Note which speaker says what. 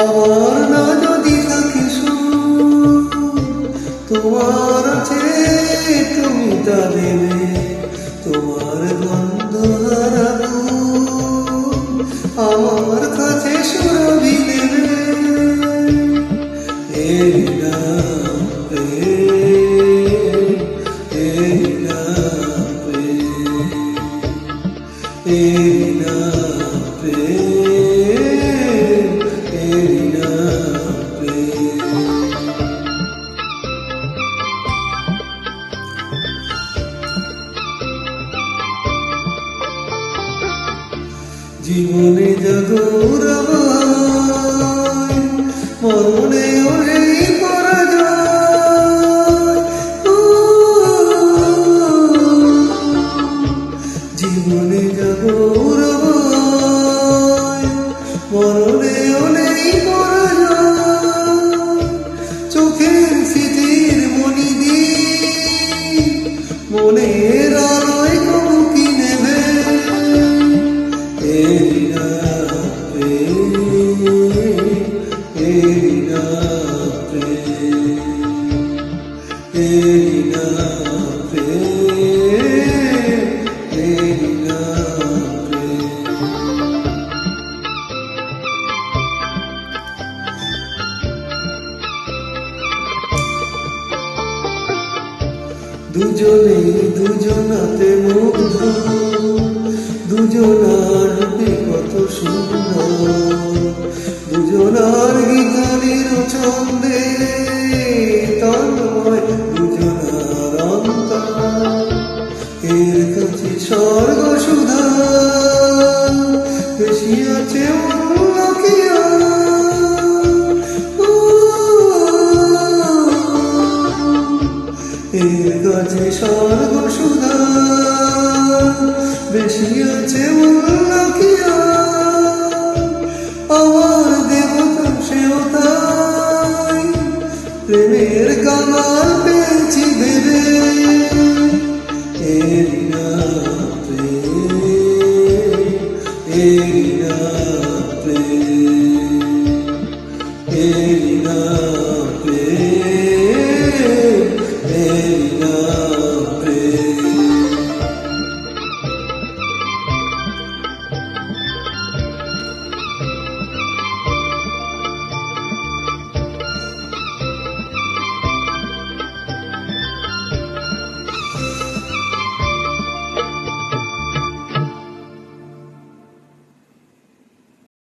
Speaker 1: আমার না যদি থাকে তোমার আছে তুমি তা দেবে, তোমার গন্ধ হারাবো আমার কাছে সুরভি দেবে। এই না প্রেম, এই না প্রেম, এই না প্রেম, এই না প্রেম। জীবনে জাগরাবাই মরণে ওরে পরাজয়, জীবনে জাগরাবাই মরণে ওরে পরাজয়। চোখের স্মৃতির মণি দিয়ে মনের আলোয় কবু কি নেবে। এই না প্রেম, এই না প্রেম, এই না প্রেম, এই না প্রেম। দুজনে দুজনাতে মুগ্ধ, দুজনার রূপে কত সুন্দর, দুজনার গীতালির ছন্দে তন্ময় দুজনার অন্তর। এর কাছে স্বর্গ সুধা বেশি আছে অন্যকিয়া। এর কাছে স্বর্গ সুধা বেশি আছে অন্য কি।